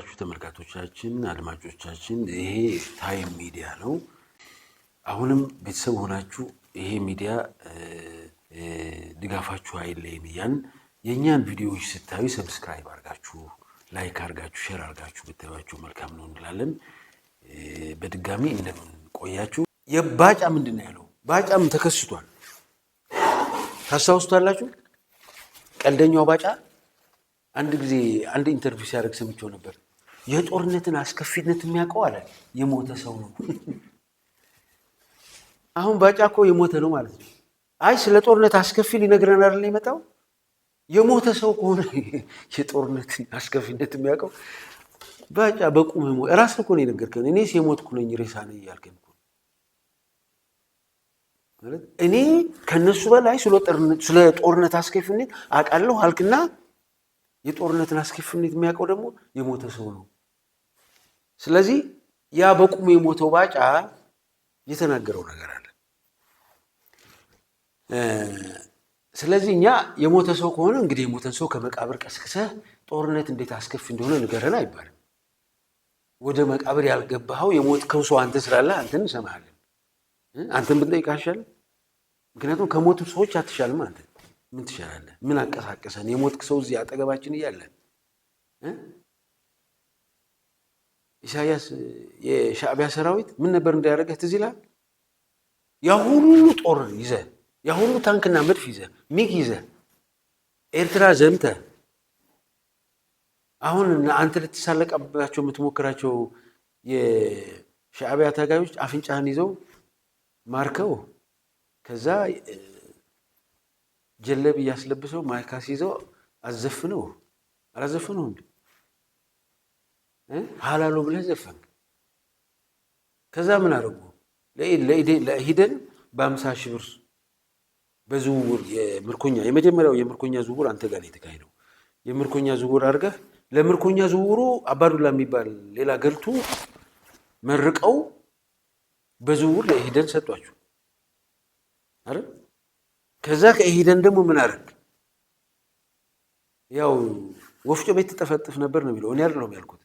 የተከበራችሁ ተመልካቾቻችን አድማጮቻችን ይሄ ታይም ሚዲያ ነው። አሁንም ቤተሰብ ሆናችሁ ይሄ ሚዲያ ድጋፋችሁ አይለይን እያን የእኛን ቪዲዮዎች ስታዩ ሰብስክራይብ አድርጋችሁ ላይክ አድርጋችሁ ሼር አድርጋችሁ ብታዩአችሁ መልካም ነው እንላለን። በድጋሚ እንደምን ቆያችሁ። የባጫ ምንድን ነው ያለው? ባጫም ተከስቷል። ታስታውሱታላችሁ? ቀልደኛው ባጫ አንድ ጊዜ አንድ ኢንተርቪው ሲያደርግ ሰምቼው ነበር። የጦርነትን አስከፊነት የሚያውቀው አለ የሞተ ሰው ነው። አሁን ባጫ እኮ የሞተ ነው ማለት ነው። አይ ስለ ጦርነት አስከፊ ሊነግረን አይደል የመጣው? የሞተ ሰው ከሆነ የጦርነትን አስከፊነት የሚያውቀው ባጫ በቁም ራስ እኮ ነው የነገርከን። እኔስ የሞትኩ ነኝ ሬሳ ነኝ እያልከን እኮ ማለት እኔ ከነሱ በላይ ስለ ጦርነት አስከፊነት አውቃለሁ አልክና የጦርነትን አስከፊነት የሚያውቀው ደግሞ የሞተ ሰው ነው። ስለዚህ ያ በቁሙ የሞተው ባጫ የተናገረው ነገር አለ። ስለዚህ እኛ የሞተ ሰው ከሆነ እንግዲህ የሞተን ሰው ከመቃብር ቀስቅሰህ ጦርነት እንዴት አስከፊ እንደሆነ ንገረን አይባልም። ወደ መቃብር ያልገባኸው የሞትከው ሰው አንተ ስላለህ አንተን እንሰማሃለን። አንተን ብንጠይቅ አይሻልም? ምክንያቱም ከሞቱ ሰዎች አትሻልም። አንተ ምን ትሻላለህ? ምን አንቀሳቀሰን? የሞትክ ሰው እዚህ አጠገባችን እያለ ኢሳያስ የሻዕቢያ ሰራዊት ምን ነበር እንዳያደርገህ ትዝ ይልሃል? ያ ሁሉ ጦር ይዘህ ያ ሁሉ ታንክና መድፍ ይዘህ ሚግ ይዘህ ኤርትራ ዘምተህ አሁን አንተ ልትሳለቃባቸው የምትሞክራቸው የሻዕቢያ ታጋዮች አፍንጫህን ይዘው ማርከው ከዛ ጀለብ እያስለብሰው ማይካስ ይዘው አዘፍነው አላዘፍነው እንዴ? ሀላሎ ብለህ ዘፈን። ከዛ ምን አደረጉ? ለሂደን በ50 ሺህ ብር በዝውውር የምርኮኛ የመጀመሪያው የምርኮኛ ዝውውር አንተ ጋር ነው የተካሄደው። የምርኮኛ ዝውውር አድርገህ ለምርኮኛ ዝውውሩ አባዱላ የሚባል ሌላ ገልቱ መርቀው በዝውውር ለሂደን ሰጧችሁ አይደል? ከዛ ከሂደን ደግሞ ምን አደረግ? ያው ወፍጮ ቤት ተጠፈጥፍ ነበር ነው የሚለው። እኔ አይደለም ያልኩት።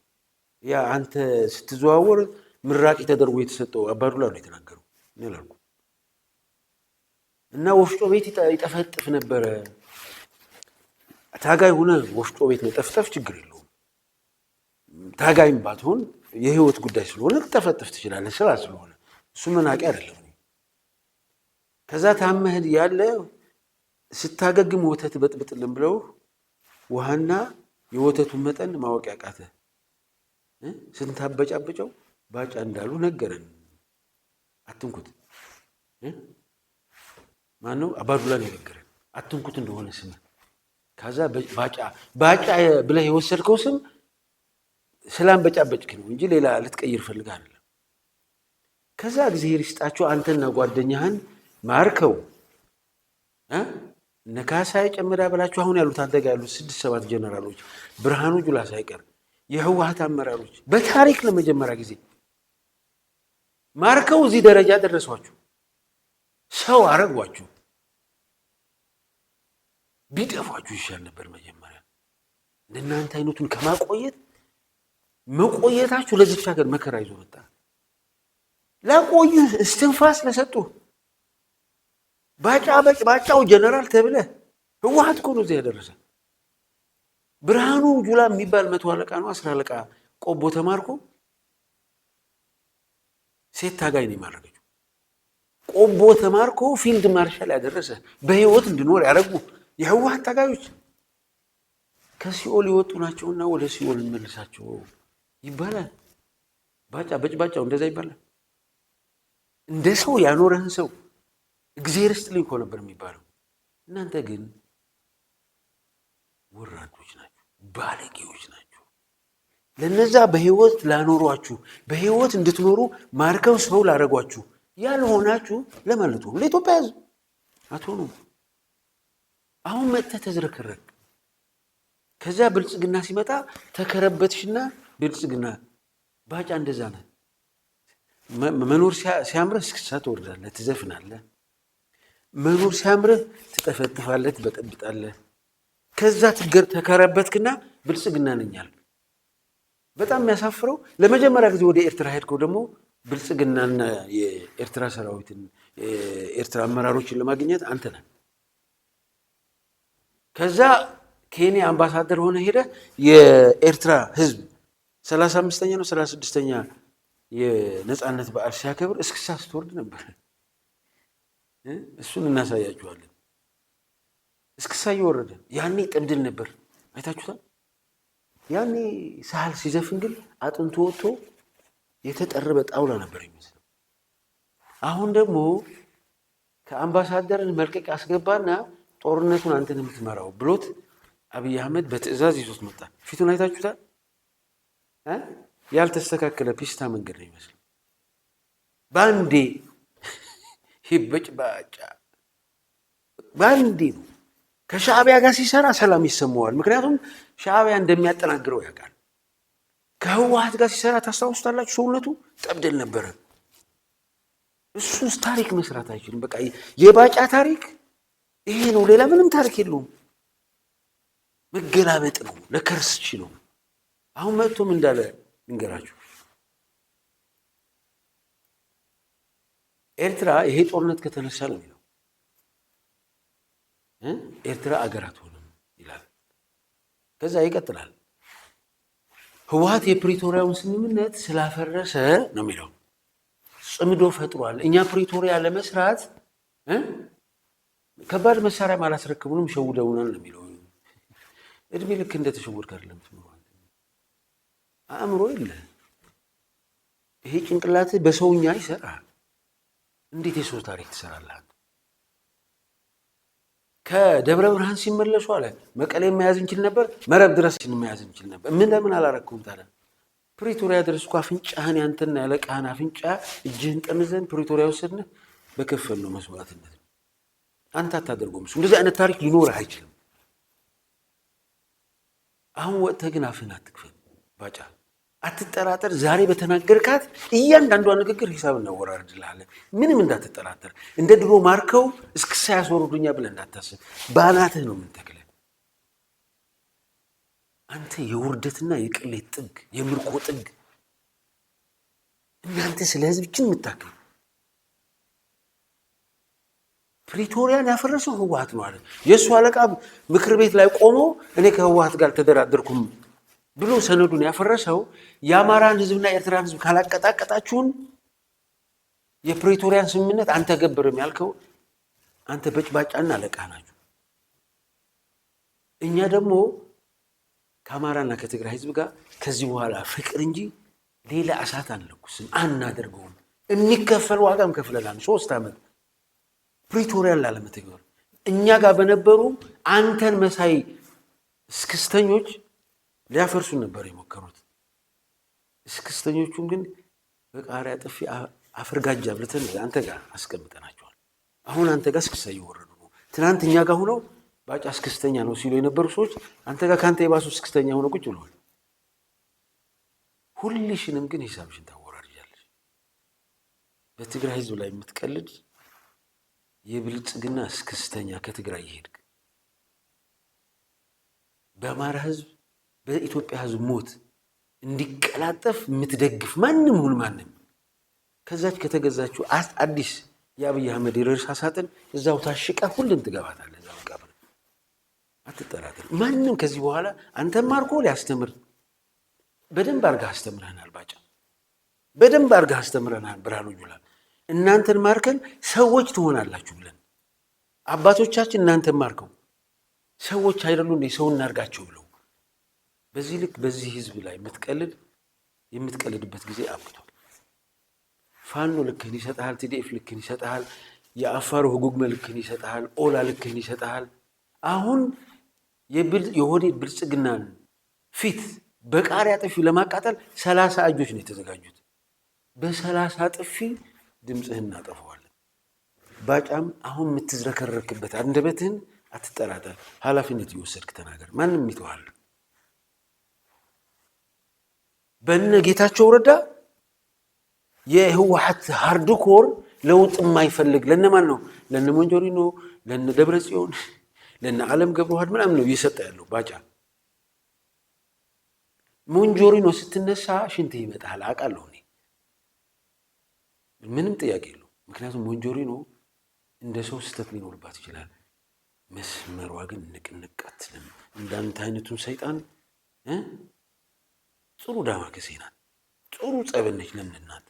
ያ አንተ ስትዘዋወር ምራቂ ተደርጎ የተሰጠው አባዱላ ነው የተናገረው። እኔ አላልኩም። እና ወፍጮ ቤት ይጠፈጥፍ ነበረ። ታጋይ ሆነ ወፍጮ ቤት መጠፍጠፍ ችግር የለውም። ታጋይም ባትሆን የህይወት ጉዳይ ስለሆነ ልጠፈጥፍ ትችላለህ፣ ስራ ስለሆነ እሱ መናቂ አይደለም። ከዛ ታመህድ ያለ ስታገግም ወተት በጥብጥልን ብለው ውሃና የወተቱን መጠን ማወቅ ያቃተ ስንታበጫበጨው ባጫ እንዳሉ ነገረን። አትንኩት። ማነው? አባዱላ ነው የነገረን። አትንኩት እንደሆነ ስም ከዛ ባጫ ብለህ የወሰድከው ስም ስላንበጫበጭክ ነው እንጂ ሌላ ልትቀይር ፈልገህ አይደለም። ከዛ እግዚአብሔር ይስጣቸው አንተና ጓደኛህን ማርከው ነካሳይ ጨምራ ብላችሁ አሁን ያሉት አንተ ጋር ያሉት 6-7 ጀነራሎች ብርሃኑ ጁላ ሳይቀር የህወሓት አመራሮች በታሪክ ለመጀመሪያ ጊዜ ማርከው እዚህ ደረጃ ደረሷችሁ። ሰው አረጓችሁ። ቢጠፋችሁ ይሻል ነበር መጀመሪያ። እንደናንተ አይነቱን ከማቆየት መቆየታችሁ ለዚች ሀገር መከራ ይዞ መጣ። ለቆዩ እስትንፋስ ለሰጡ ባጫው ጀነራል ተብለ ህወሓት እኮ ነው እዚህ ያደረሰ። ብርሃኑ ጁላ የሚባል 100 አለቃ ነው 10 አለቃ ቆቦ ተማርኮ ሴት ታጋይ ነው የማረገችው። ቆቦ ተማርኮ ፊልድ ማርሻል ያደረሰ በህይወት እንድኖር ያደረጉ የህወሓት ታጋዮች ከሲኦል ይወጡ ናቸውና ወደ ሲኦል እንመልሳቸው ይባላል። ባጫው እንደዛ ይባላል። እንደ ሰው ያኖረህን ሰው እግዚአብሔር ይስጥልኝ እኮ ነበር የሚባለው። እናንተ ግን ወራዶች ናችሁ፣ ባለጌዎች ናችሁ። ለነዛ በህይወት ላኖሯችሁ በህይወት እንድትኖሩ ማርከው ሰው ላረጓችሁ ያልሆናችሁ ለማለት ነው። ለኢትዮጵያ ህዝብ አትሆኑም። አሁን መጥተህ ተዝረከረክ። ከዛ ብልጽግና ሲመጣ ተከረበትሽና ብልጽግና ባጫ እንደዛ ነው። መኖር ሲያምርህ እስክስታ ትወርዳለህ፣ ትዘፍናለህ። መኖር ሲያምርህ ትጠፈጥፋለህ፣ ትበጠብጣለህ። ከዛ ተከረበትክና ብልጽግና ነኝ አልክ። በጣም የሚያሳፍረው ለመጀመሪያ ጊዜ ወደ ኤርትራ ሄድከው ደግሞ ብልጽግናና የኤርትራ ሰራዊትን የኤርትራ አመራሮችን ለማግኘት አንተ ነህ። ከዛ ኬንያ አምባሳደር ሆነ ሄደ የኤርትራ ህዝብ 35ኛ ነው 36ኛ የነጻነት በዓል ሲያከብር እስክስታ ስትወርድ ነበር። እሱን እናሳያችኋለን። እስክስታ እየወረደ ያኔ ጥምድል ነበር። አይታችሁታል። ያኔ ሳህል ሲዘፍን ግን አጥንቶ ወጥቶ የተጠረበ ጣውላ ነበር የሚመስለው። አሁን ደግሞ ከአምባሳደርን መልቀቅ አስገባና ጦርነቱን አንተን የምትመራው ብሎት አብይ አህመድ በትዕዛዝ ይዞት መጣ። ፊቱን አይታችሁታል። ያልተስተካከለ ፒስታ መንገድ ነው የሚመስለው። ባንዴ ይበጭባጫ ባንዴ ነው። ከሻዕቢያ ጋር ሲሰራ ሰላም ይሰማዋል። ምክንያቱም ሻዕቢያ እንደሚያጠናግረው ያውቃል። ከህወሓት ጋር ሲሰራ ታስታውሱታላችሁ። ሰውነቱ ጠብደል ነበረ። እሱስ ታሪክ መስራት አይችልም። በቃ የባጫ ታሪክ ይሄ ነው። ሌላ ምንም ታሪክ የለውም። መገላበጥ ነው። ለከርስች ነው። አሁን መጥቶም እንዳለ ልንገራችሁ። ኤርትራ ይሄ ጦርነት ከተነሳ ነው የሚለው ኤርትራ አገር አትሆንም ይላል። ከዛ ይቀጥላል። ህወሓት የፕሪቶሪያውን ስምምነት ስላፈረሰ ነው የሚለው። ጽምዶ ፈጥሯል። እኛ ፕሪቶሪያ ለመስራት ከባድ መሳሪያ አላስረክቡንም ሸውደውናል ነው የሚለው። እድሜ ልክ እንደተሸወድክ አይደለም ትኖር። አእምሮ የለ። ይሄ ጭንቅላት በሰውኛ ይሰራል። እንዴት የሰው ታሪክ ትሰራለህ? ከደብረ ብርሃን ሲመለሱ አለ መቀሌ መያዝ እንችል ነበር፣ መረብ ድረስ መያዝ እንችል ነበር። ምን ለምን አላረከውም ታዲያ? ፕሪቶሪያ ድረስ እኮ አፍንጫህን ያንተና ያለቃህን አፍንጫ እጅህን ጠምዘን ፕሪቶሪያ ወሰድነህ በከፈል ነው መስዋዕትነት። አንተ አታደርገውም። እንደዚህ አይነት ታሪክ ሊኖርህ አይችልም። አሁን ወጥተህ ግን አፍህን አትክፈል። ባጫ አትጠራጠር። ዛሬ በተናገርካት እያንዳንዷ ንግግር ሂሳብ እናወራርድልሃለን። ምንም እንዳትጠራጠር። እንደ ድሮ ማርከው እስክሳ ያስወርዱኛ ብለህ እንዳታስብ። በአናትህ ነው የምንተክለ። አንተ የውርደትና የቅሌት ጥግ፣ የምርኮ ጥግ። እናንተ ስለ ህዝብችን የምታክል ፕሪቶሪያን ያፈረሰው ህወሓት ነው አለ። የእሱ አለቃ ምክር ቤት ላይ ቆሞ እኔ ከህወሓት ጋር ተደራደርኩም ብሎ ሰነዱን ያፈረሰው የአማራን ህዝብና የኤርትራን ህዝብ ካላቀጣቀጣችሁን የፕሪቶሪያን ስምምነት አንተ ገብርም ያልከው አንተ በጭባጫና አለቃ ናችሁ። እኛ ደግሞ ከአማራና ከትግራይ ህዝብ ጋር ከዚህ በኋላ ፍቅር እንጂ ሌላ እሳት አንለኩስም፣ አናደርገውም። የሚከፈል ዋጋም ከፍለናል። 3 ዓመት ፕሪቶሪያን ላለመተግበር እኛ ጋር በነበሩ አንተን መሳይ እስክስተኞች ሊያፈርሱ ነበር የሞከሩት። እስክስተኞቹን ግን በቃሪያ ጥፊ አፍርጋጃ ብለተን አንተ ጋር አስቀምጠናቸዋል። አሁን አንተ ጋር እስክስታ እየወረዱ ነው። ትናንት እኛ ጋር ሆነው ባጫ እስክስተኛ ነው ሲሉ የነበሩ ሰዎች አንተ ጋር ካንተ የባሱ እስክስተኛ ሆነው ቁጭ ብለዋል። ሁልሽንም ግን ሂሳብሽን ታወራርጃለሽ። በትግራይ ህዝብ ላይ የምትቀልድ የብልጽግና እስክስተኛ ከትግራይ ይሄድክ በአማራ ህዝብ በኢትዮጵያ ህዝብ ሞት እንዲቀላጠፍ የምትደግፍ ማንም ሁን ማንም ከዛች ከተገዛችው አዲስ የአብይ አህመድ የሬሳ ሳጥን እዛው ታሽቃ ሁሉም ትገባታለህ። እዛው ቀብር አትጠራጠር። ማንም ከዚህ በኋላ አንተም ማርኮ ሊያስተምር በደንብ አድርገህ አስተምረናል። ባጫ በደንብ አድርገህ አስተምረናል። ብርሃኑ ጁላ እናንተን ማርከን ሰዎች ትሆናላችሁ ብለን አባቶቻችን እናንተን ማርከው ሰዎች አይደሉ እንዴ ሰው እናርጋቸው ብለው በዚህ ልክ በዚህ ህዝብ ላይ የምትቀልድበት ጊዜ አብቅቷል። ፋኖ ልክህን ይሰጥሃል። ቲዲኤፍ ልክህን ይሰጥሃል። የአፋሩ ህጉግመ ልክህን ይሰጥሃል። ኦላ ልክህን ይሰጥሃል። አሁን የኦህዴድ ብልጽግናን ፊት በቃሪያ ጥፊ ለማቃጠል 30 እጆች ነው የተዘጋጁት። በ30 ጥፊ ድምፅህን እናጠፈዋለን። ባጫም አሁን የምትዝረከረክበት አንደበትህን አትጠራጠር። ኃላፊነት እየወሰድክ ተናገር። ማንም ይተዋል። በነ ጌታቸው ረዳ የህወሓት ሃርድኮር ለውጥ የማይፈልግ ለነማን ነው? ለነ ሞንጆሪኖ፣ ለነ ደብረጽዮን፣ ለነ ዓለም ገብረዋህድ ምናምን ነው እየሰጠ ያለው ባጫ። ሞንጆሪኖ ስትነሳ ሽንት ይመጣል አውቃለሁ እኔ ምንም ጥያቄ የለው። ምክንያቱም ሞንጆሪኖ እንደ ሰው ስህተት ሊኖርባት ይችላል። መስመሯ ግን ንቅንቅ አትልም። እንዳንተ አይነቱን ሰይጣን ጥሩ ዳማከሴ ናት፣ ጥሩ ጸበነች። ለምን እናንተ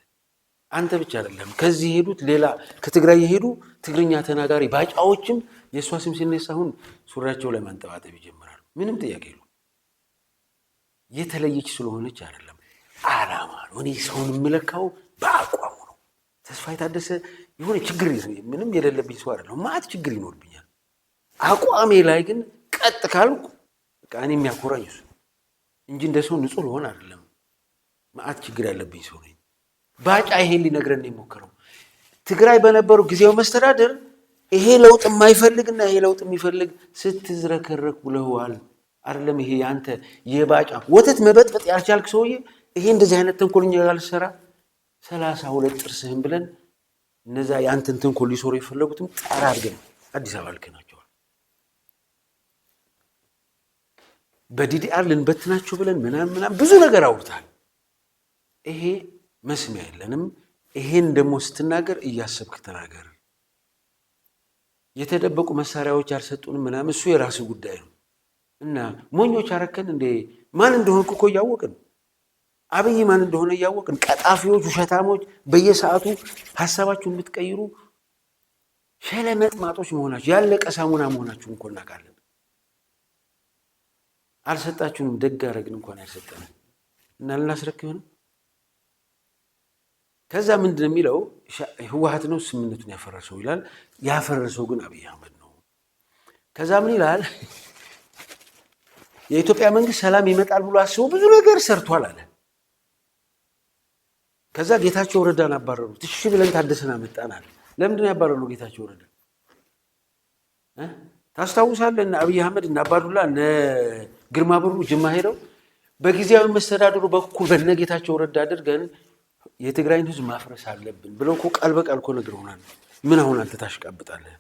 አንተ ብቻ አይደለም ከዚህ የሄዱት ሌላ ከትግራይ የሄዱ ትግርኛ ተናጋሪ ባጫዎችም የእሷ ስም ሲነሳ አሁን ሱሪያቸው ላይ ማንጠባጠብ ይጀምራሉ። ምንም ጥያቄ የለው። የተለየች ስለሆነች አይደለም፣ አላማ ነው። እኔ ሰውን የምለካው በአቋሙ ነው። ተስፋዬ ታደሰ የሆነ ችግር ምንም የሌለብኝ ሰው አይደለም። ማት ችግር ይኖርብኛል። አቋሜ ላይ ግን ቀጥ ካልኩ በቃ እኔ የሚያኮራኝ እሱ እንጂ እንደ ሰው ንጹህ ልሆን አይደለም። ማት ችግር ያለብኝ ሰው ነኝ። ባጫ ይሄን ሊነግረን የሞከረው ትግራይ በነበሩ ጊዜው መስተዳደር ይሄ ለውጥ የማይፈልግና ይሄ ለውጥ የሚፈልግ ስትዝረከረክ ውለዋል አይደለም። ይሄ ያንተ የባጫ ወተት መበጥበጥ ያልቻልክ ሰውዬ ይሄ እንደዚህ አይነት ተንኮልኛ ያልሰራ 32 ጥርስህን ብለን እነዛ ያንተን ተንኮል ሊሰሩ የፈለጉትም ጠራ አድርገን አዲስ አበባ ልከናቸዋል። በዲዲአር ልንበትናቸው ብለን ምናምን ብዙ ነገር አውርታል። ይሄ መስሚያ የለንም። ይሄን ደግሞ ስትናገር እያሰብክ ተናገር። የተደበቁ መሳሪያዎች አልሰጡንም ምናምን እሱ የራስ ጉዳይ ነው። እና ሞኞች አረከን እንደ ማን እንደሆንኩ እኮ እያወቅን አብይ ማን እንደሆነ እያወቅን ቀጣፊዎች፣ ውሸታሞች በየሰዓቱ ሐሳባችሁን የምትቀይሩ ሸለመጥማጦች መሆናችሁ ያለቀ ሳሙና መሆናችሁን እኮ እናውቃለን። አልሰጣችሁንም። ደግ አደረግን እንኳን ያልሰጠንን እና ልናስረክብ ነው። ከዛ ምንድነው የሚለው ህወሓት ነው ስምምነቱን ያፈረሰው ይላል። ያፈረሰው ግን አብይ አህመድ ነው። ከዛ ምን ይላል? የኢትዮጵያ መንግስት ሰላም ይመጣል ብሎ አስቦ ብዙ ነገር ሰርቷል አለ። ከዛ ጌታቸው ረዳን አባረሩት። እሺ ብለን ታደሰን አመጣን አለ። ለምንድን ነው ያባረረው ጌታቸው ረዳ? ታስታውሳለህ? እና አብይ አህመድ እና አባዱላ እነ ግርማ ብሩ ጅማ ሄደው በጊዜያዊ መስተዳድሩ በኩል በነጌታቸው ረዳ አድርገን የትግራይን ህዝብ ማፍረስ አለብን ብለው እኮ ቃል በቃል እኮ ነግረውናል። ምን አሁን አንተ ታሽቃብጣለህ?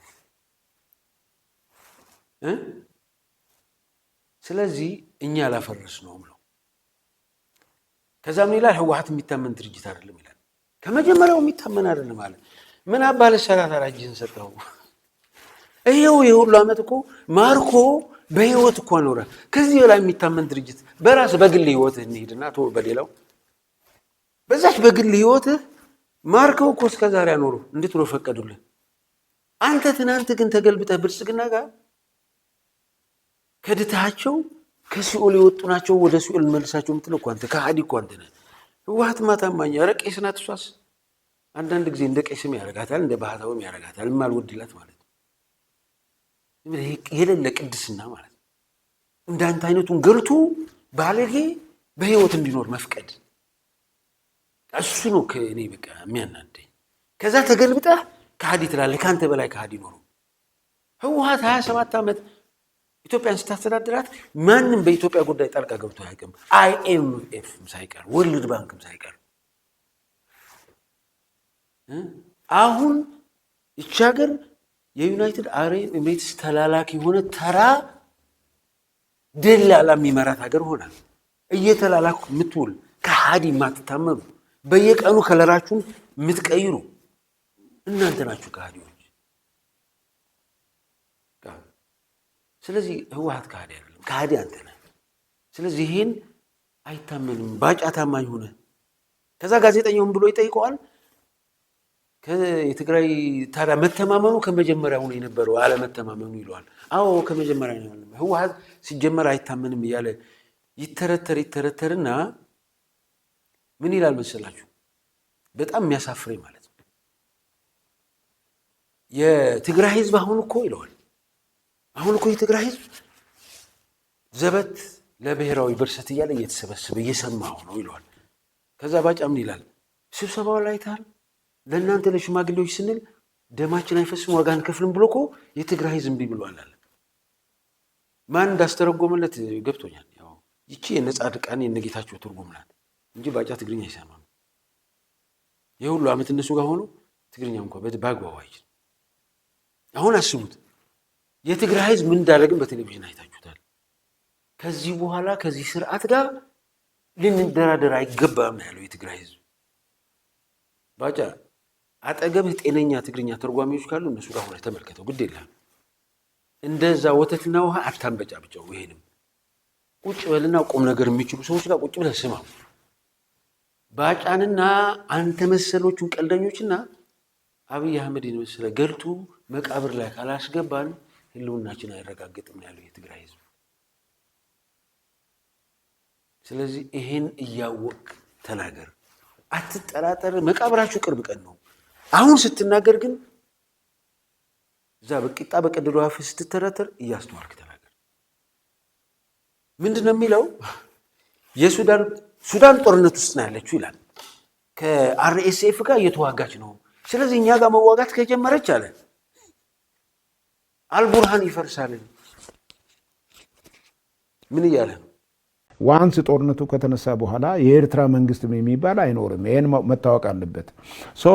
ስለዚህ እኛ ላፈረስ ነው ብለው ከዛ ምን ይላል? ህወሓት የሚታመን ድርጅት አይደለም ይላል። ከመጀመሪያው የሚታመን አይደለም ማለት ምን አባለ ሰራት አራጅን ሰጠው። ይሄው የሁሉ ዓመት እኮ ማርኮ በህይወት እኮ ኖረ። ከዚህ በላይ የሚታመን ድርጅት በራስ በግል ህይወት እንሂድና ተው በሌላው በዛች በግል ህይወት ማርከው እኮ እስከ ዛሬ አኖሩ እንድትሮ ፈቀዱልን። አንተ ትናንት ግን ተገልብጠህ ብልጽግና ጋር ከድታቸው ከሲኦል የወጡ ናቸው ወደ ሲኦል መልሳቸው የምትለው እኮ አንተ ከሃዲ እኮ አንተ ነህ። ህወሓት ማታማኝ ቄስ ናት። እሷስ አንዳንድ ጊዜ እንደ ቄስም ያረጋታል፣ እንደ ባህታውም ያረጋታል። የማልወድላት ማለት ነው። የሌለ ቅድስና ማለት ነው። እንዳንተ አይነቱን ገልቱ ባለጌ በህይወት እንዲኖር መፍቀድ እሱ ነው ከእኔ በቃ የሚያናደኝ። ከዛ ተገልብጠህ ከሃዲ ትላለህ። ከአንተ በላይ ከሃዲ ኖሮ ህወሓት 27 ዓመት ኢትዮጵያን ስታስተዳድራት ማንም በኢትዮጵያ ጉዳይ ጣልቃ ገብቶ አያውቅም። IMFም ሳይቀር ወርልድ ባንክም ሳይቀር። አሁን ይህች ሀገር የዩናይትድ አረብ ኤሚሬትስ ተላላኪ የሆነ ተራ ደላላ የሚመራት ሀገር ሆናል። እየተላላኩ የምትውል ከሃዲ የማትታመኑ በየቀኑ ከለራችሁን የምትቀይሩ እናንተ ናችሁ ከሃዲዎች። ስለዚህ ህወሓት ከሃዲ አይደለም፣ ከሃዲ አንተ ነህ። ስለዚህ ይሄን አይታመንም። ባጫ ታማኝ ሆነ። ከዛ ጋዜጠኛውን ብሎ ይጠይቀዋል። የትግራይ ታዲያ መተማመኑ ከመጀመሪያው ነው የነበረው አለመተማመኑ ይለዋል። አዎ ከመጀመሪያ ነው ያለው። ህወሓት ሲጀመር አይታመንም እያለ ይተረተርና ምን ይላል መሰላችሁ? በጣም የሚያሳፍረኝ ማለት ነው። የትግራይ ህዝብ አሁን እኮ ይለዋል፣ አሁን እኮ የትግራይ ህዝብ ዘበት ለብሔራዊ ብርሰት እያለ እየተሰበሰበ እየሰማው ነው ይለዋል። ከዛ ባጫ ምን ይላል? ስብሰባው ላይ ታል ለእናንተ ለሽማግሌዎች ስንል ደማችን አይፈስም ዋጋ አንከፍልም ብሎ እኮ የትግራይ ህዝብ እምቢ ብሏል አለ። ማን እንዳስተረጎመለት ገብቶኛል። ያው ይቺ የነጻድቃን የነጌታቸው ትርጉም ናት እንጂ ባጫ ትግርኛ አይሰማም። የሁሉ ዓመት እነሱ ጋር ሆኖ ትግርኛ እንኳን በአግባቡ አይችልም። አሁን አስቡት የትግራይ ህዝብ ምን እንዳደረግን በቴሌቪዥን አይታችሁታል። ከዚህ በኋላ ከዚህ ስርዓት ጋር ልንደራደር አይገባም ያለው የትግራይ ህዝብ። ባጫ አጠገብህ ጤነኛ ትግርኛ ተርጓሚዎች ካሉ እነሱ ጋር ሆነ ተመልከተው፣ ግድ የለም እንደዛ ወተትና ውሃ አታንበጫብጨው። ይሄንም ቁጭ በልና ቁም ነገር የሚችሉ ሰዎች ጋር ቁጭ ብለህ ስማው። ባጫንና አንተ መሰሎቹን ቀልደኞችና አብይ አህመድን መሰለ ገልቱ መቃብር ላይ ካላስገባን ህልውናችን አይረጋገጥም ያለው የትግራይ ህዝብ። ስለዚህ ይሄን እያወቅ ተናገር፣ አትጠራጠር። መቃብራችሁ ቅርብ ቀን ነው። አሁን ስትናገር ግን እዛ በቂጣ በቀደዶ አፍ ስትተረተር እያስተዋልክ ተናገር። ምንድነው የሚለው? ሱዳን ጦርነት ውስጥ ነው ያለችው ይላል። ከአርኤስኤፍ ጋር እየተዋጋች ነው። ስለዚህ እኛ ጋር መዋጋት ከጀመረች አለ አልቡርሃን ይፈርሳል። ምን እያለ ነው? ዋንስ ጦርነቱ ከተነሳ በኋላ የኤርትራ መንግስት የሚባል አይኖርም። ይሄን መታወቅ አለበት። ሶ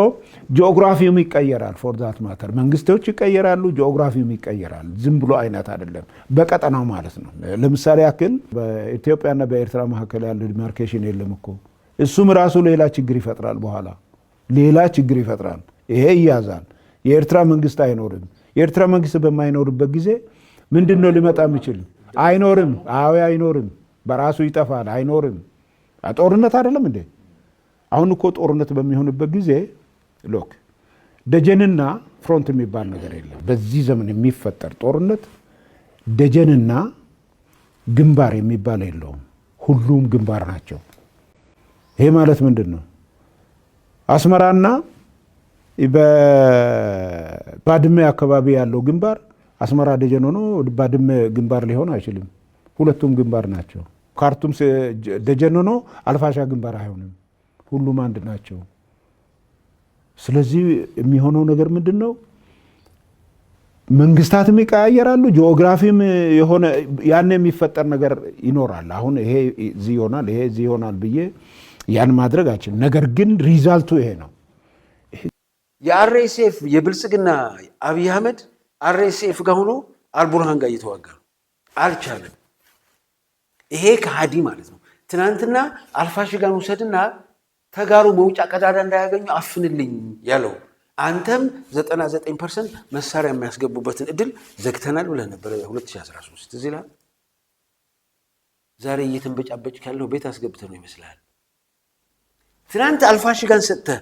ጂኦግራፊውም ይቀየራል። ፎር ዛት ማተር መንግስቶች ይቀየራሉ፣ ጂኦግራፊውም ይቀየራል። ዝም ብሎ አይነት አይደለም፣ በቀጠናው ማለት ነው። ለምሳሌ ያክል በኢትዮጵያና በኤርትራ መካከል ያለው ዲማርኬሽን የለም እኮ። እሱም ራሱ ሌላ ችግር ይፈጥራል። በኋላ ሌላ ችግር ይፈጥራል። ይሄ ይያዛል። የኤርትራ መንግስት አይኖርም። የኤርትራ መንግስት በማይኖርበት ጊዜ ምንድነው ሊመጣ የሚችል? አይኖርም። አዎ አይኖርም። በራሱ ይጠፋል። አይኖርም። ጦርነት አይደለም እንዴ? አሁን እኮ ጦርነት በሚሆንበት ጊዜ ሎክ ደጀንና ፍሮንት የሚባል ነገር የለም። በዚህ ዘመን የሚፈጠር ጦርነት ደጀንና ግንባር የሚባል የለውም። ሁሉም ግንባር ናቸው። ይሄ ማለት ምንድን ነው? አስመራና በባድመ አካባቢ ያለው ግንባር አስመራ ደጀን ሆኖ ባድመ ግንባር ሊሆን አይችልም። ሁለቱም ግንባር ናቸው። ካርቱም ደጀን ሆኖ አልፋሻ ግንባር አይሆንም። ሁሉም አንድ ናቸው። ስለዚህ የሚሆነው ነገር ምንድን ነው? መንግስታትም ይቀያየራሉ። ጂኦግራፊም የሆነ ያን የሚፈጠር ነገር ይኖራል። አሁን ይሄ እዚህ ይሆናል፣ ይሄ እዚህ ይሆናል ብዬ ያን ማድረግ አይችልም። ነገር ግን ሪዛልቱ ይሄ ነው። የአርኤስኤፍ የብልጽግና አብይ አህመድ አርኤስኤፍ ጋር ሆኖ አልቡርሃን ጋር እየተዋጋ አልቻለም። ይሄ ከሃዲ ማለት ነው። ትናንትና አልፋሽጋን ውሰድና ተጋሩ መውጫ ቀዳዳ እንዳያገኙ አፍንልኝ ያለው አንተም 99% መሳሪያ የሚያስገቡበትን እድል ዘግተናል ብለህ ነበር 2013 እዚህ ላይ። ዛሬ እየተንበጫበጭ ካለው ቤት አስገብተህ ነው ይመስላል። ትናንት አልፋሽጋን ሰጥተህ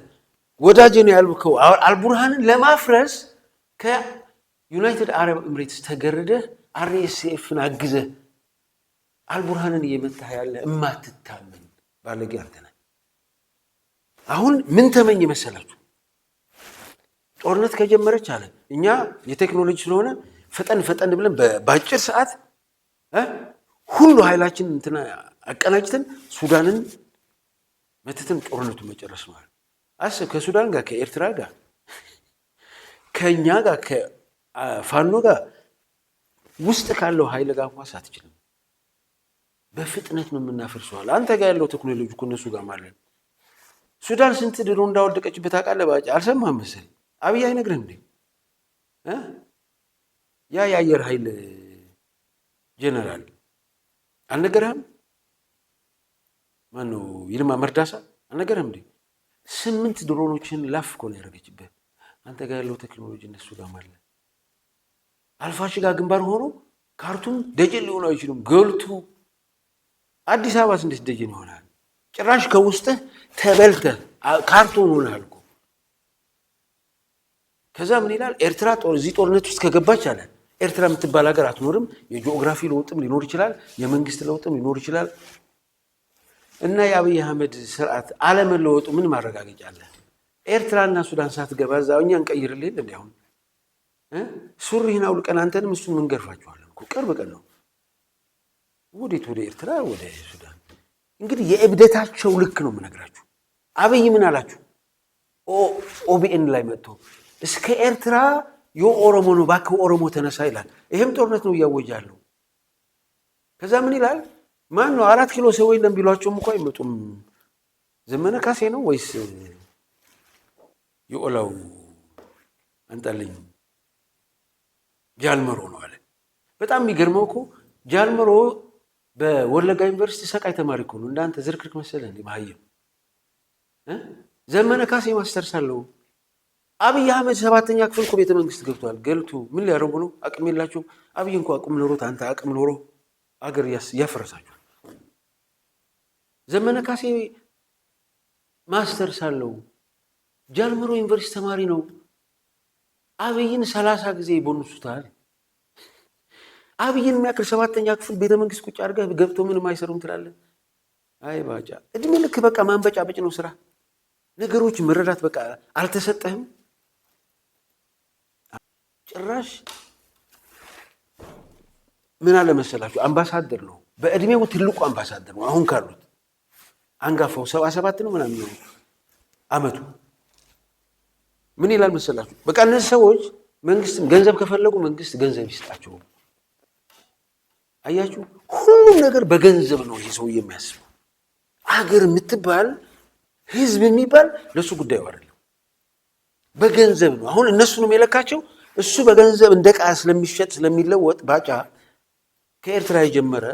ወዳጅ ነው ያልከው አልቡርሃንን ለማፍረስ ከዩናይትድ አረብ ኤምሬትስ ተገረደህ አርኤስኤፍን አግዘህ አልቡርሃንን እየመታህ ያለ እማትታመን ባለጌ አንተ ነህ። አሁን ምን ተመኝ መሰላችሁ? ጦርነት ከጀመረች አለ እኛ የቴክኖሎጂ ስለሆነ ፈጠን ብለን በአጭር ሰዓት ሁሉ ኃይላችን እንትና አቀናጅተን ሱዳንን መተትን ጦርነቱን መጨረስ ማለት አስብ። ከሱዳን ጋር ከኤርትራ ጋር ከኛ ጋር ከፋኖ ጋር ውስጥ ካለው ኃይል ጋር እንኳን ሳትችልም በፍጥነት ነው የምናፈርሰዋል። አንተ ጋር ያለው ቴክኖሎጂ እኮ እነሱ ጋር ማለት ሱዳን ስንት ድሮ እንዳወደቀችበት ታውቃለህ? ባጭ አልሰማህም መሰለኝ። አብይ አይነግርህም እንዴ? ያ የአየር ኃይል ጀነራል አልነገረህም? ማነው ይልማ መርዳሳ አልነገረህም እንዴ? 8 ድሮኖችን ላፍ እኮ ነው ያደረገችበት። አንተ ጋር ያለው ቴክኖሎጂ እነሱ ጋር ማለት አልፋሽጋ ግንባር ሆኖ ካርቱም ደጀን ሊሆኑ አይችሉም። ገልቱ አዲስ አበባስ እንዴት ደጀን ይሆናል? ጭራሽ ከውስጥህ ተበልተህ ካርቱም ሆነሃል እኮ። ከዛ ምን ይላል? ኤርትራ እዚህ ጦርነት ውስጥ ከገባች አለ ኤርትራ የምትባል ሀገር አትኖርም። የጂኦግራፊ ለውጥም ሊኖር ይችላል፣ የመንግስት ለውጥም ሊኖር ይችላል። እና የአብይ አህመድ ስርዓት አለመለወጡ ምን ማረጋገጫ አለ? ኤርትራና ሱዳን ሳትገባ እዛው እኛ እንቀይርልህ እንዴ? አሁን ሱሪህን አውልቀን አንተንም እሱን እንገርፋቸዋለን እኮ። ቅርብ ቀን ነው። ወዴት? ወደ ኤርትራ፣ ወደ ሱዳን። እንግዲህ የእብደታቸው ልክ ነው የምነግራችሁ። አብይ ምን አላችሁ? ኦቢኤን ላይ መጥቶ እስከ ኤርትራ የኦሮሞ ነው እባክህ ኦሮሞ ተነሳ ይላል። ይሄም ጦርነት ነው እያወጃለሁ። ከዛ ምን ይላል? ማን ነው 4 ኪሎ ሰው የለም ቢሏቸውም እኮ አይመጡም። ዘመነ ካሴ ነው ወይስ የኦላው አንጠልኝ ጃልመሮ ነው አለ። በጣም የሚገርመው እኮ ጃልመሮ በወለጋ ዩኒቨርሲቲ ሰቃይ ተማሪ እኮ ነው። እንዳንተ ዝርክርክ መሰለህ እንዴ? መሀይም ዘመነ ካሴ ማስተርስ አለው። አብይ አህመድ 7ኛ ክፍል እኮ ቤተ መንግስት ገብቷል። ገልቱ ምን ሊያደርጉ ነው? አቅም የላቸውም። አብይ እንኳ አቅም ኖሮት አንተ አቅም ኖሮ አገር ያፈረሳችሁ። ዘመነ ካሴ ማስተርስ አለው። ጃልመሮ ዩኒቨርሲቲ ተማሪ ነው። አብይን 30 ጊዜ ይቦንሱታል። አብይን የሚያክል 7ኛ ክፍል ቤተ መንግስት ቁጭ አድርገህ ገብቶ ምንም አይሰሩም ትላለህ። አይ ባጫ እድሜ ልክ በቃ ማንበጫበጭ ነው ስራ። ነገሮች መረዳት በቃ አልተሰጠህም። ጭራሽ ምን አለ መሰላችሁ? አምባሳደር ነው። በእድሜው ትልቁ አምባሳደር ነው። አሁን ካሉት አንጋፋው 77 ነው ምናምን ነው አመቱ። ምን ይላል መሰላችሁ? በቃ እነዚህ ሰዎች መንግስትም ገንዘብ ከፈለጉ መንግስት ገንዘብ ይስጣቸው። አያችሁ፣ ሁሉም ነገር በገንዘብ ነው ይሄ ሰው የሚያስበው። አገር የምትባል ህዝብ የሚባል ለሱ ጉዳዩ አይደለም፣ በገንዘብ ነው። አሁን እነሱንም የለካቸው እሱ በገንዘብ እንደ ዕቃ ስለሚሸጥ ስለሚለወጥ ባጫ ከኤርትራ የጀመረ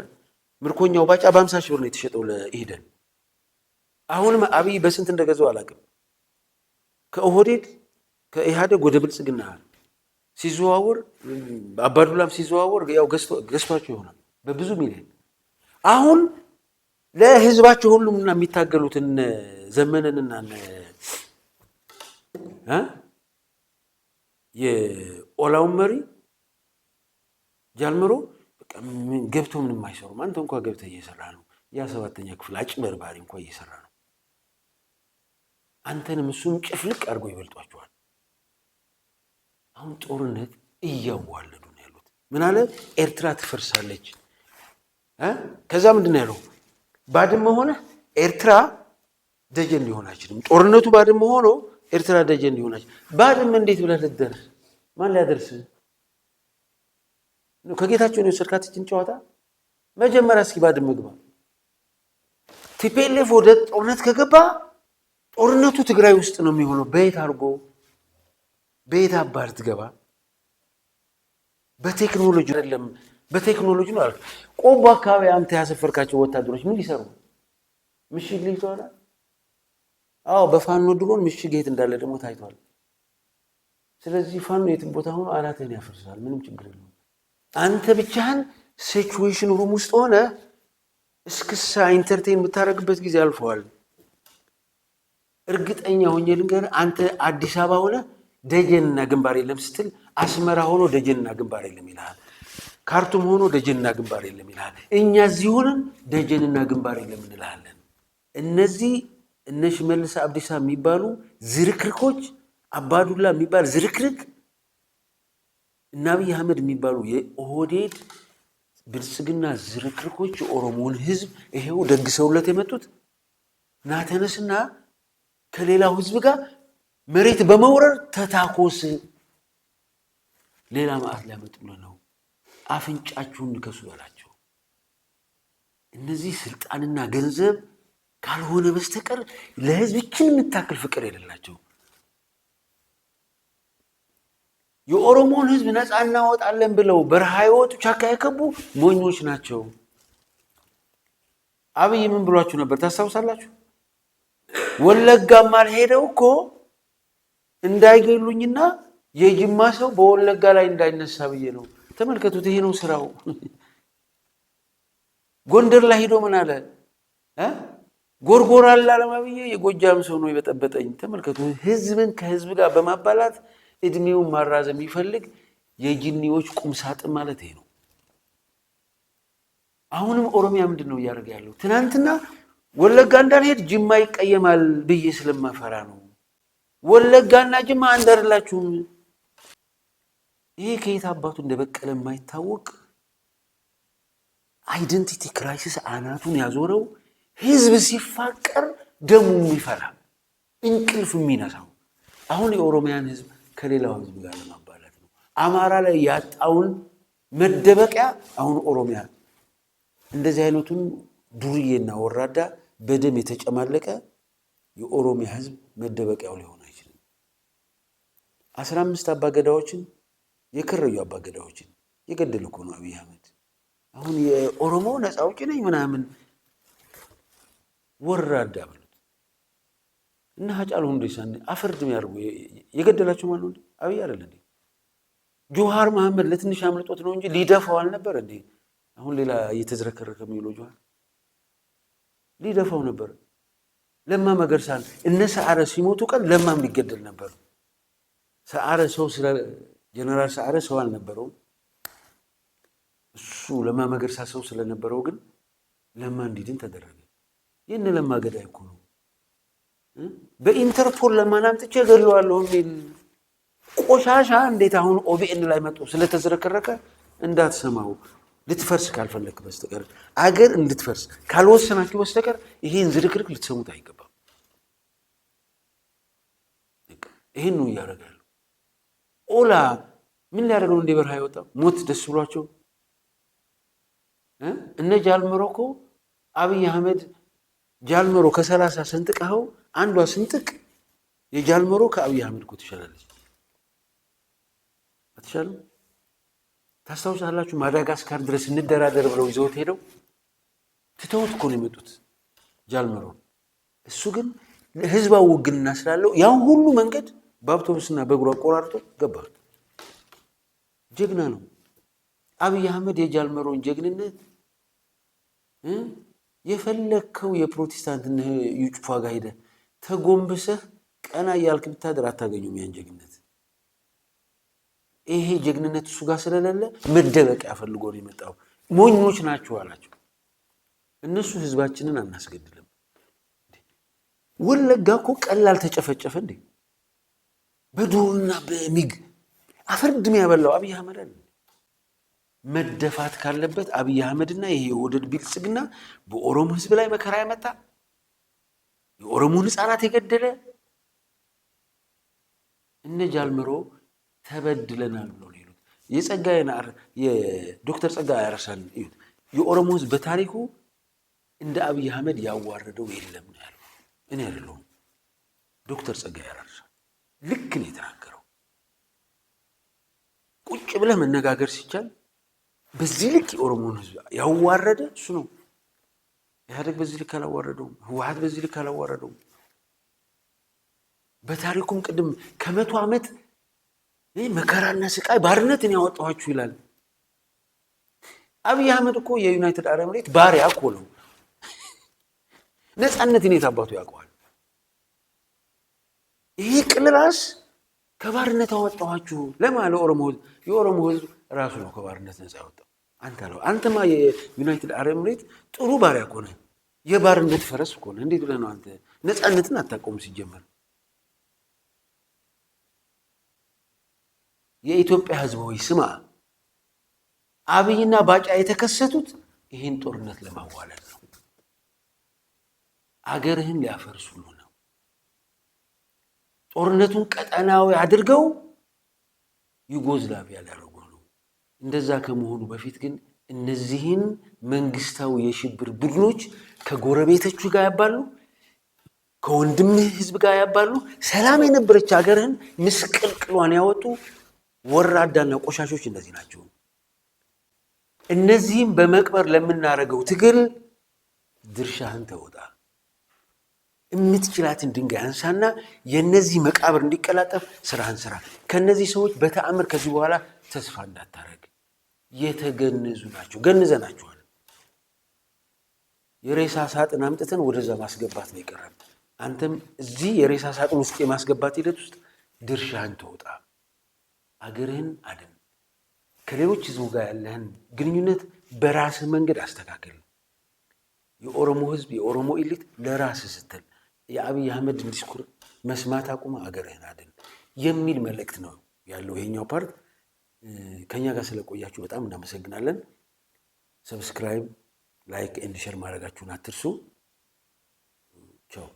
ምርኮኛው ባጫ በ50 ሺህ ብር ነው የተሸጠው ለኢህደን። አሁንም አብይ በስንት እንደገዛው አላውቅም። ከኦህዴድ ከኢህአዴግ ወደ ብልጽግና ሲዘዋወር አባዱላም ሲዘዋወር ያው ገዝቷቸው ይሆናል በብዙ ሚሊዮን። አሁን ለህዝባቸው ሁሉም እና የሚታገሉትን ዘመነንና የኦላውን መሪ ጃልመሮ በቃ ገብቶ ምንም አይሰሩም። አንተ እንኳን ገብተህ እየሰራ ነው። ያ 7ኛ ክፍል አጭበርባሪ እንኳን እየሰራ ነው። አንተንም እሱም ጭፍልቅ አድርጎ ይበልጧቸዋል። አሁን ጦርነት እያዋለዱ ነው ያሉት። ምን አለ? ኤርትራ ትፈርሳለች። ከዛ ምንድን ነው ያለው? ባድመ ሆነ ኤርትራ ደጀን ሊሆን አይችልም። ጦርነቱ ባድመ ሆኖ ኤርትራ ደጀን ሊሆን አይችልም። ባድመ እንዴት ብለህ ልትደርስ? ማን ሊያደርስ? ከጌታቸው ነው የወሰድካትን ጨዋታ። መጀመሪያ እስኪ ባድመ ግባ። ቲፒኤልኤፍ ወደ ጦርነት ከገባ ጦርነቱ ትግራይ ውስጥ ነው የሚሆነው። በየት አድርጎ በየት አባር ትገባ? በቴክኖሎጂ አይደለም፣ በቴክኖሎጂ ነው አልክ። ቆቦ አካባቢ አንተ ያሰፈርካቸው ወታደሮች ምን ሊሰሩ? ምሽግ ሊይዟል። አዎ በፋኖ ድሮን ምሽግ የት እንዳለ ደግሞ ታይቷል። ስለዚህ ፋኖ የትም ቦታ ሆኖ አናትህን ያፈርሳል። ምንም ችግር የለውም። አንተ ብቻህን ሲቹዌሽን ሩም ውስጥ ሆነ እስክሳ ኢንተርቴን የምታደርግበት ጊዜ አልፈዋል። እርግጠኛ ሆኜ ልንገርህ፣ አንተ አዲስ አበባ ሆነ ደጀንና ግንባር የለም ስትል አስመራ ሆኖ ደጀንና ግንባር የለም ይልሃል። ካርቱም ሆኖ ደጀንና ግንባር የለም ይልሃል። እኛ እዚህ ሆነን ደጀንና ግንባር የለም እንልሃለን። እነዚህ እነ ሽመልስ አብዲሳ የሚባሉ ዝርክርኮች፣ አባዱላ የሚባል ዝርክርክ እና አብይ አህመድ የሚባሉ የኦህዴድ ብልጽግና ዝርክርኮች የኦሮሞን ህዝብ ይሄው ደግሰውለት የመጡት ናተነስና ከሌላው ህዝብ ጋር መሬት በመውረር ተታኮስ። ሌላ ማዕት ሊያመጡልን ነው። አፍንጫችሁን ንከሱ ያላቸው እነዚህ ስልጣንና ገንዘብ ካልሆነ በስተቀር ለህዝብችን የምታክል ፍቅር የሌላቸው የኦሮሞን ህዝብ ነፃ እናወጣለን ብለው በረሃ የወጡ ጫካ የከቡ ሞኞች ናቸው። አብይ ምን ብሏችሁ ነበር ታስታውሳላችሁ? ወለጋም አልሄደው እኮ እንዳይገሉኝና የጅማ ሰው በወለጋ ላይ እንዳይነሳ ብዬ ነው። ተመልከቱት፣ ይሄ ነው ስራው። ጎንደር ላይ ሄዶ ምን አለ? ጎርጎራ አላለም አብይ፣ የጎጃም ሰው ነው የበጠበጠኝ። ተመልከቱ፣ ህዝብን ከህዝብ ጋር በማባላት እድሜውን ማራዘም የሚፈልግ የጅኒዎች ቁምሳጥን ማለት ይሄ ነው። አሁንም ኦሮሚያ ምንድን ነው እያደረገ ያለው? ትናንትና ወለጋ እንዳልሄድ ጅማ ይቀየማል ብዬ ስለማፈራ ነው። ወለጋና ጅማ አንድ አይደላችሁም። ይሄ ከየት አባቱ እንደበቀለ የማይታወቅ አይደንቲቲ ክራይሲስ አናቱን ያዞረው ህዝብ ሲፋቀር ደሙ የሚፈላ እንቅልፍ የሚነሳው አሁን የኦሮሚያን ህዝብ ከሌላው ህዝብ ጋር ለማባላት ነው። አማራ ላይ ያጣውን መደበቂያ አሁን ኦሮሚያ እንደዚህ አይነቱን ዱርዬና ወራዳ በደም የተጨማለቀ የኦሮሚያ ህዝብ መደበቂያው ሊሆን አይችልም። 15 አባገዳዎችን የከረዩ አባገዳዎችን የገደለ እኮ ነው አብይ አህመድ። አሁን የኦሮሞ ነፃ አውጪ ነኝ ምናምን ወራዳ ብሉት እና ሀጫሉ ሁንዴሳን አፈርድም ያርጉ የገደላቸው ማለት ነው። አብይ አይደል እንዴ? ጆሃር መሐመድ ለትንሽ አምልጦት ነው እንጂ ሊደፋው አልነበር እንዴ? አሁን ሌላ እየተዝረከረከ የሚውለው ጆሃር ሊደፋው ነበር። ለማ መገርሳን እነ ሰዓረ ሲሞቱ ቀን ለማም ሊገደል ነበር። ሰዓረ ሰው ስለ ጀነራል ሰዓረ ሰው አልነበረውም። እሱ ለማ መገርሳ ሰው ስለነበረው ግን ለማ እንዲድን ተደረገ። የነ ለማ ገዳይ እኮ ነው። በኢንተርፖል ለማን አምጥቼ ገድለዋለሁ የሚል ቆሻሻ እንዴት አሁን ኦቢኤን ላይ መጥቶ ስለተዝረከረከ እንዳትሰማው ልትፈርስ ካልፈለክ በስተቀር አገር እንድትፈርስ ካልወሰናችሁ በስተቀር ይሄን ዝርክርክ ልትሰሙት አይገባም። ይሄን ነው ያደርጋሉ። ኦላ ምን ሊያደርገው እንደ በረሃ ይወጣው ሞት ደስ ብሏቸው እነ ጃልመሮ እኮ አብይ አህመድ ጃልመሮ ከ30 ሰንጥቀው አንዷ ስንጥቅ የጃልመሮ ከአብይ አህመድ እኮ ትሻላለች። አትሻለም? ታስታውሳላችሁ? ማዳጋስካር ድረስ እንደራደር ብለው ይዘውት ሄደው ትተውት እኮ ነው የመጡት ጃልመሮ። እሱ ግን ህዝባዊ ውግንና ስላለው ያን ሁሉ መንገድ በአውቶቡስና በእግሩ አቆራርጦ ገባ። ጀግና ነው አብይ አህመድ። የጃልመሮን ጀግንነት የፈለከው የፕሮቴስታንት ዩጩፋ ጋር ሄደህ ተጎንብሰህ ቀና እያልክ ብታደር አታገኙም ያን ጀግንነት። ይሄ ጀግንነት እሱ ጋር ስለሌለ መደበቂያ ፈልጎ ነው የመጣው። ሞኞች ናቸው አላቸው። እነሱ ህዝባችንን አናስገድልም። ወለጋ እኮ ቀላል ተጨፈጨፈ እንዴ? በዱርና በሚግ አፈርድም ያበላው አብይ አህመድ አይደል? መደፋት ካለበት አብይ አህመድና ይሄ ወደድ ቢልጽግና በኦሮሞ ህዝብ ላይ መከራ ያመጣ የኦሮሞን ህፃናት የገደለ እነ ጃልመሮ ተበድለናል ብሎ ነው ይሉት። የዶክተር ጸጋዬ አራርሳን ይሉት የኦሮሞ ህዝብ በታሪኩ እንደ አብይ አህመድ ያዋረደው የለም ነው ያለው። እኔ አይደለሁም ዶክተር ጸጋዬ አራርሳ ልክ ነው የተናገረው። ቁጭ ብለህ መነጋገር ሲቻል በዚህ ልክ የኦሮሞን ህዝብ ያዋረደ እሱ ነው። ኢህአዴግ በዚህ ልክ አላዋረደውም። ህወሓት በዚህ ልክ አላዋረደውም። በታሪኩም ቅድም ከ100 ዓመት መከራና ስቃይ ባርነትን ያወጣኋችሁ ይላል። አብይ አህመድ እኮ የዩናይትድ አረብ ኤሚሬት ባሪያ እኮ ነው። ነፃነትን የት አባቱ ያውቀዋል? ይሄ ቅልራስ ከባርነት አወጣኋችሁ ለማለ የኦሮሞ ህዝብ ራሱ ነው ከባርነት ነፃ ያወጣው። አንተማ የዩናይትድ አረብ ኤሚሬት ጥሩ ባሪያ እኮ ነህ። የባርነት ፈረስ እኮ ነህ። እንዴት ብለህ ነው አንተ ነፃነትን አታውቀውም? ሲጀመር የኢትዮጵያ ህዝብ ሆይ ስማ፣ አብይና ባጫ የተከሰቱት ይህን ጦርነት ለማዋለድ ነው። አገርህን ሊያፈርሱሉ ነው። ጦርነቱን ቀጠናዊ አድርገው ዩጎዝላቪያ ሊያደርጉ ነው። እንደዛ ከመሆኑ በፊት ግን እነዚህን መንግስታዊ የሽብር ቡድኖች ከጎረቤቶቹ ጋር ያባሉ፣ ከወንድምህ ህዝብ ጋር ያባሉ፣ ሰላም የነበረች ሀገርህን ምስቅልቅሏን ያወጡ ወራዳና ቆሻሾች እነዚህ ናቸው። እነዚህም በመቅበር ለምናደርገው ትግል ድርሻህን ተወጣ። የምትችላትን ድንጋይ አንሳና የነዚህ መቃብር እንዲቀላጠፍ ስራህን ስራ። ከነዚህ ሰዎች በተአምር ከዚህ በኋላ ተስፋ እንዳታረግ። የተገነዙ ናቸው። ገንዘናቸዋል። የሬሳ ሳጥን አምጥተን ወደዛ ማስገባት ነው የቀረን። አንተም እዚህ የሬሳ ሳጥን ውስጥ የማስገባት ሂደት ውስጥ ድርሻህን ተወጣ። አገርህን አድን። ከሌሎች ህዝቡ ጋር ያለህን ግንኙነት በራስህ መንገድ አስተካክል። የኦሮሞ ህዝብ የኦሮሞ ኢሊት ለራስህ ስትል የአብይ አህመድን ዲስኩር መስማት አቁማ አገርህን አድን የሚል መልእክት ነው ያለው ይሄኛው ፓርት። ከኛ ጋር ስለቆያችሁ በጣም እናመሰግናለን። ሰብስክራይብ፣ ላይክ ኤንድ ሼር ማድረጋችሁን አትርሱ። ቻው።